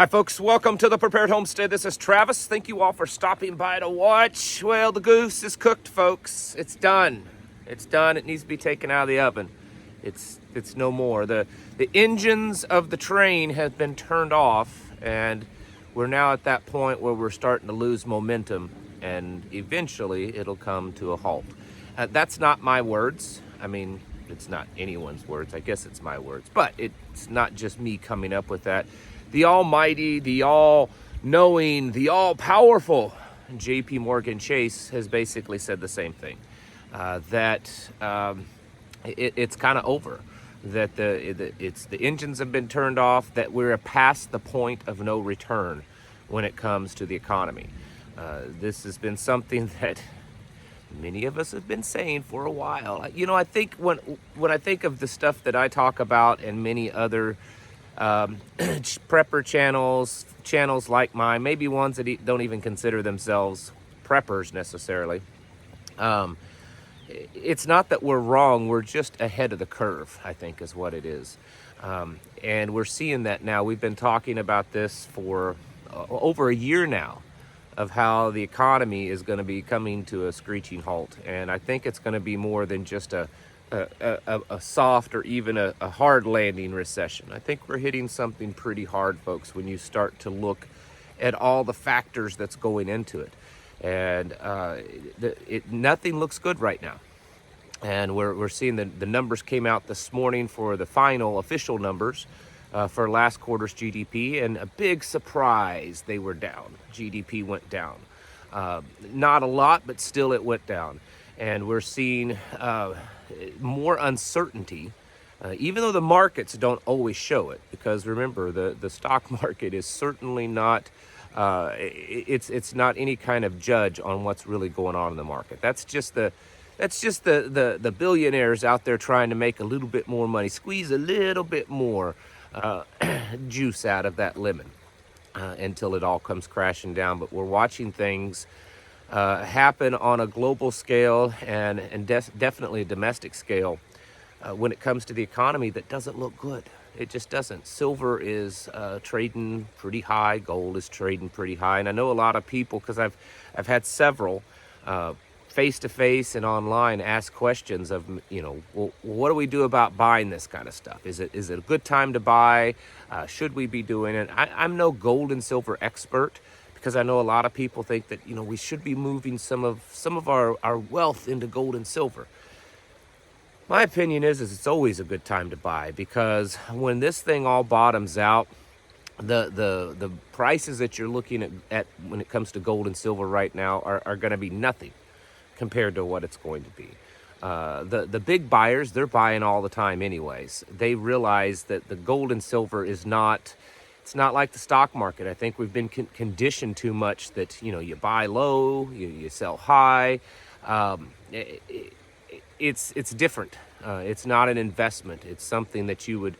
Hi folks, welcome to the Prepared Homestead. This is Travis. Thank you all for stopping by to watch. Well, the goose is cooked, folks. It's done. It's done. It needs to be taken out of the oven. It's no more. The engines of the train have been turned off, and we're now at that point where we're starting to lose momentum, and eventually it'll come to a halt. That's not my words. I mean, it's not anyone's words. I guess it's my words, but it's not just me coming up with that. The almighty, the all-knowing, the all-powerful J.P. Morgan Chase has basically said the same thing, that it's kind of over, that the engines have been turned off, that we're past the point of no return when it comes to the economy. This has been something that many of us have been saying for a while. You know, I think when I think of the stuff that I talk about and many other prepper channels like mine, maybe ones that don't even consider themselves preppers necessarily, it's not that we're wrong, we're just ahead of the curve, I think is what it is. And we're seeing that now. We've been talking about this for over a year now, of how the economy is going to be coming to a screeching halt. And I think it's going to be more than just a soft or even a hard landing recession. I think we're hitting something pretty hard, folks, when you start to look at all the factors that's going into it. And nothing looks good right now. And we're seeing the numbers came out this morning for the final official numbers for last quarter's GDP, and a big surprise, they were down. GDP went down. Not a lot, but still it went down. And we're seeing more uncertainty, even though the markets don't always show it, because remember, the stock market is certainly not, it's not any kind of judge on what's really going on in the market. That's just the billionaires out there trying to make a little bit more money, squeeze a little bit more juice out of that lemon until it all comes crashing down. But we're watching things happen on a global scale and definitely a domestic scale when it comes to the economy that doesn't look good. It just doesn't. Silver is trading pretty high. Gold is trading pretty high. And I know a lot of people, because I've had several face-to-face and online ask questions of, well, what do we do about buying this kind of stuff? Is it a good time to buy? Should we be doing it? I'm no gold and silver expert, because I know a lot of people think that, we should be moving some of our wealth into gold and silver. My opinion is it's always a good time to buy, because when this thing all bottoms out, the prices that you're looking at when it comes to gold and silver right now are going to be nothing compared to what it's going to be. The big buyers, they're buying all the time anyways. They realize that the gold and silver is not, it's not like the stock market. I think we've been conditioned too much that, you buy low, you sell high. It's different. It's not an investment. It's something that you would,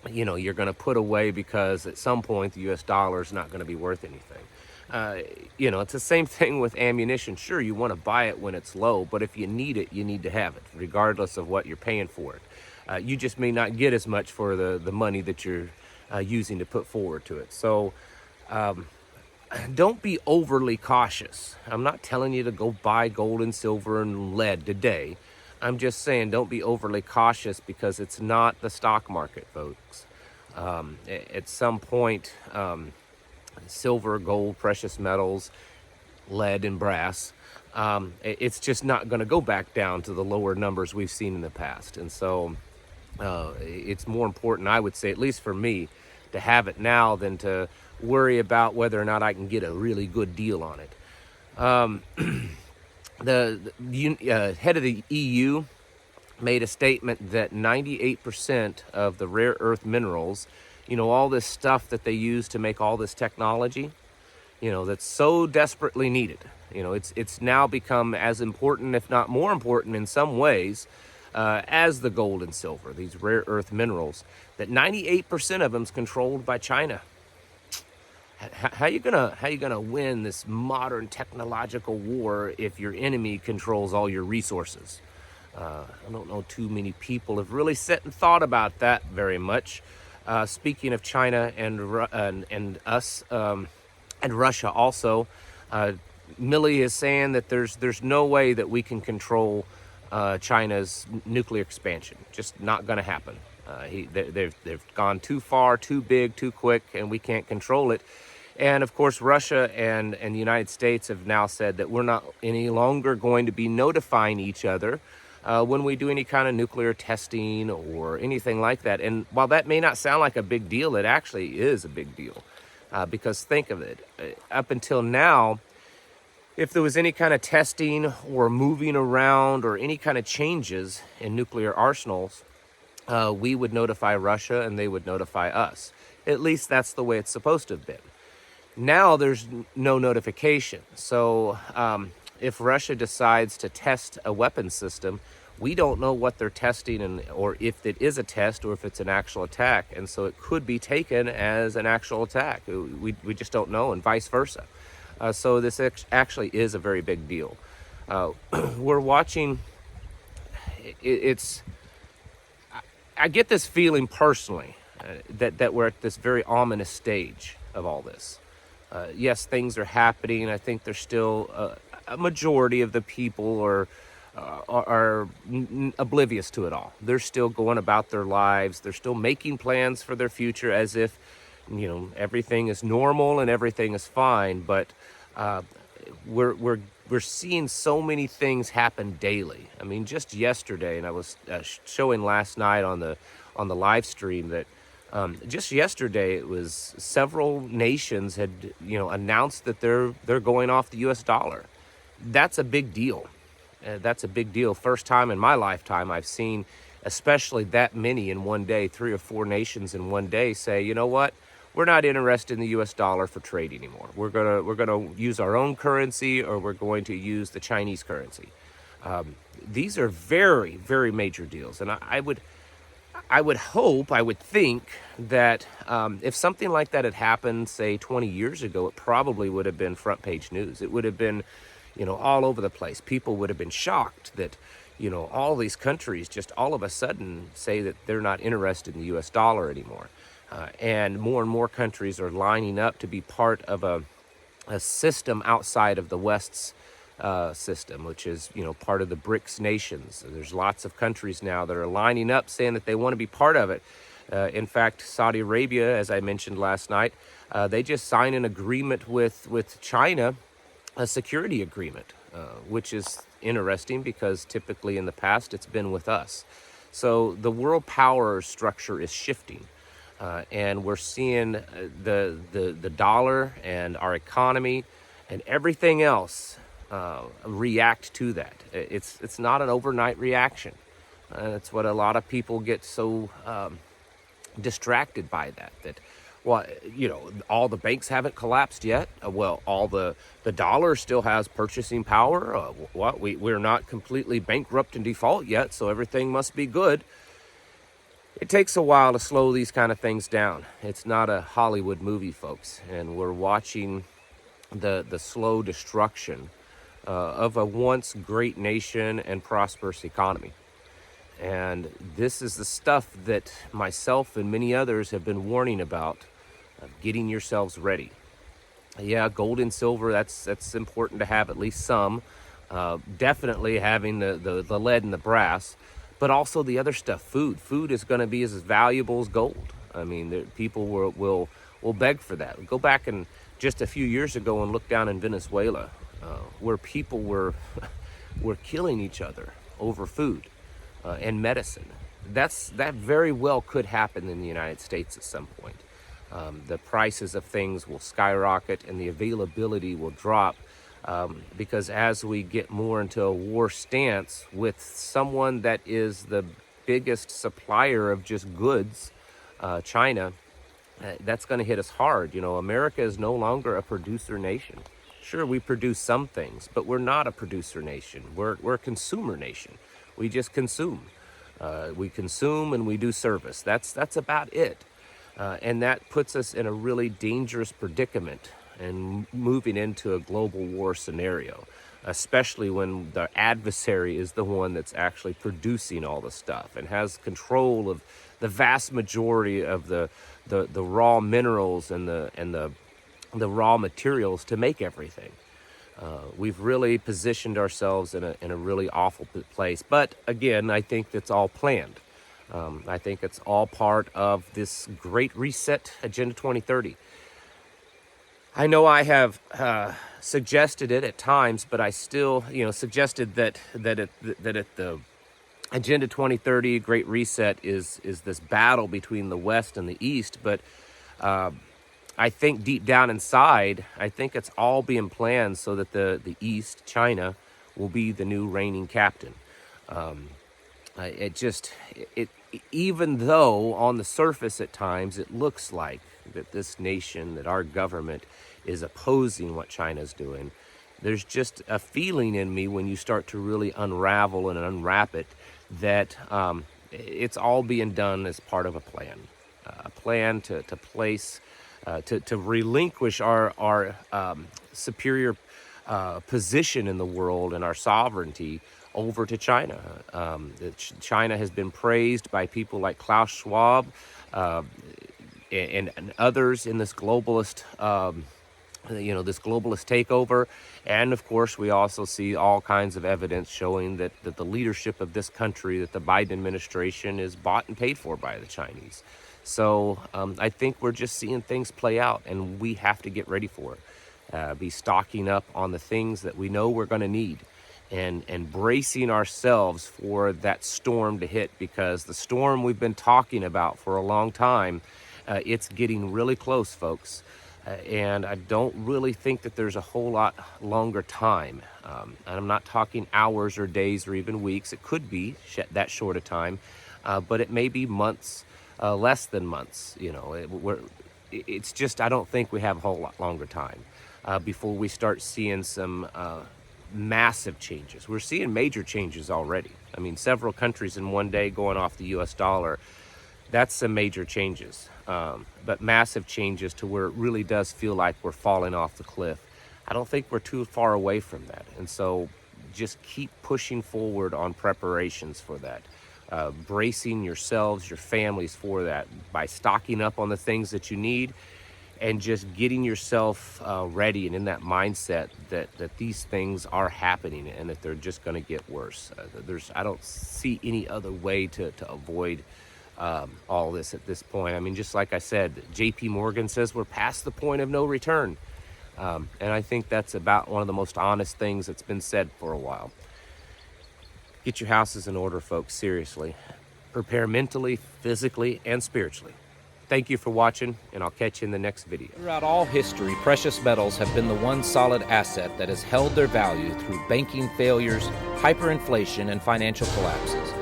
you're going to put away because at some point the US dollar is not going to be worth anything. It's the same thing with ammunition. Sure, you want to buy it when it's low, but if you need it, you need to have it, regardless of what you're paying for it. You just may not get as much for the money that you're using to put forward to it. So don't be overly cautious. I'm not telling you to go buy gold and silver and lead today. I'm just saying don't be overly cautious, because it's not the stock market, folks. At some point, silver, gold, precious metals, lead, and brass, it's just not going to go back down to the lower numbers we've seen in the past. And so it's more important, I would say, at least for me, to have it now than to worry about whether or not I can get a really good deal on it. The head of the EU made a statement that 98% of the rare earth minerals, all this stuff that they use to make all this technology, that's so desperately needed. It's now become as important, if not more important in some ways, as the gold and silver, these rare earth minerals, that 98% of them is controlled by China. How you gonna win this modern technological war if your enemy controls all your resources? I don't know too many people have really sat and thought about that very much. Speaking of China and us and Russia also, Milley is saying that there's no way that we can control China's nuclear expansion. Just not going to happen. They've gone too far, too big, too quick, and we can't control it. And of course, Russia and the United States have now said that we're not any longer going to be notifying each other when we do any kind of nuclear testing or anything like that. And while that may not sound like a big deal, it actually is a big deal. Because think of it, up until now, if there was any kind of testing or moving around or any kind of changes in nuclear arsenals, we would notify Russia and they would notify us. At least that's the way it's supposed to have been. Now there's no notification. So if Russia decides to test a weapon system, we don't know what they're testing or if it is a test or if it's an actual attack. And so it could be taken as an actual attack. We just don't know, and vice versa. So this actually is a very big deal. We're watching, I get this feeling personally that we're at this very ominous stage of all this. Yes, things are happening. I think there's still a majority of the people are oblivious to it all. They're still going about their lives. They're still making plans for their future as if, everything is normal and everything is fine. But we're seeing so many things happen daily. I mean, just yesterday, and I was showing last night on the live stream that just yesterday it was several nations had announced that they're going off the U.S. dollar. That's a big deal. That's a big deal. First time in my lifetime I've seen, especially that many in one day, 3 or 4 nations in one day say, you know what? We're not interested in the U.S. dollar for trade anymore. We're gonna use our own currency, or we're going to use the Chinese currency. These are very, very major deals, and I would think that if something like that had happened, say 20 years ago, it probably would have been front page news. It would have been, all over the place. People would have been shocked that, all these countries just all of a sudden say that they're not interested in the U.S. dollar anymore. And more countries are lining up to be part of a system outside of the West's system, which is, part of the BRICS nations. There's lots of countries now that are lining up saying that they want to be part of it. In fact, Saudi Arabia, as I mentioned last night, they just signed an agreement with China, a security agreement, which is interesting because typically in the past it's been with us. So the world power structure is shifting. And we're seeing the dollar and our economy and everything else react to that. It's not an overnight reaction. It's what a lot of people get so distracted by that all the banks haven't collapsed yet. All the dollar still has purchasing power. We're not completely bankrupt and default yet, so everything must be good. It takes a while to slow these kind of things down. It's not a Hollywood movie, folks, and we're watching the slow destruction of a once great nation and prosperous economy. And this is the stuff that myself and many others have been warning about, getting yourselves ready. Yeah, gold and silver, that's important to have, at least some. Definitely having the lead and the brass. But also the other stuff, food. Food is going to be as valuable as gold. I mean, people will beg for that. Go back and just a few years ago and look down in Venezuela, where people were killing each other over food and medicine. That very well could happen in the United States at some point. The prices of things will skyrocket and the availability will drop. Because as we get more into a war stance with someone that is the biggest supplier of just goods, China, that's going to hit us hard. America is no longer a producer nation. Sure, we produce some things, but we're not a producer nation. We're a consumer nation. We just consume. We consume and we do service. That's about it. And that puts us in a really dangerous predicament. and moving into a global war scenario, especially when the adversary is the one that's actually producing all the stuff and has control of the vast majority of the raw minerals and the raw materials to make everything. We've really positioned ourselves in a really awful place. But again, I think that's all planned. I think it's all part of this great reset Agenda 2030. I know I have suggested it at times, but I still, suggested that the Agenda 2030 Great Reset is this battle between the West and the East. But I think deep down inside, I think it's all being planned so that the East, China, will be the new reigning captain. Even though on the surface at times it looks like that this nation, that our government is opposing what China's doing, there's just a feeling in me when you start to really unravel and unwrap it that it's all being done as part of a plan to place, to relinquish our superior position in the world and our sovereignty over to China. China has been praised by people like Klaus Schwab and others in this globalist, this globalist takeover. And of course, we also see all kinds of evidence showing that the leadership of this country, that the Biden administration is bought and paid for by the Chinese. So I think we're just seeing things play out, and we have to get ready for it. Be stocking up on the things that we know we're going to need, and bracing ourselves for that storm to hit, because the storm we've been talking about for a long time, it's getting really close, folks. And I don't really think that there's a whole lot longer time. And I'm not talking hours or days or even weeks. It could be that short a time, but it may be months, less than months. It's just, I don't think we have a whole lot longer time before we start seeing some massive changes. We're seeing major changes already. I mean, several countries in one day going off the US dollar. That's some major changes, but massive changes to where it really does feel like we're falling off the cliff. I don't think we're too far away from that. And so just keep pushing forward on preparations for that, bracing yourselves, your families for that by stocking up on the things that you need, and just getting yourself ready and in that mindset that these things are happening and that they're just going to get worse. I don't see any other way to avoid all this at this point. I mean, just like I said, JP Morgan says we're past the point of no return. And I think that's about one of the most honest things that's been said for a while. Get your houses in order, folks, seriously. Prepare mentally, physically, and spiritually. Thank you for watching, and I'll catch you in the next video. Throughout all history, precious metals have been the one solid asset that has held their value through banking failures, hyperinflation, and financial collapses.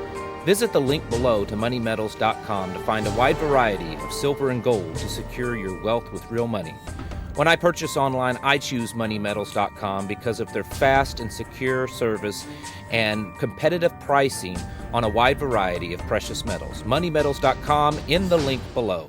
Visit the link below to moneymetals.com to find a wide variety of silver and gold to secure your wealth with real money. When I purchase online, I choose moneymetals.com because of their fast and secure service and competitive pricing on a wide variety of precious metals. Moneymetals.com in the link below.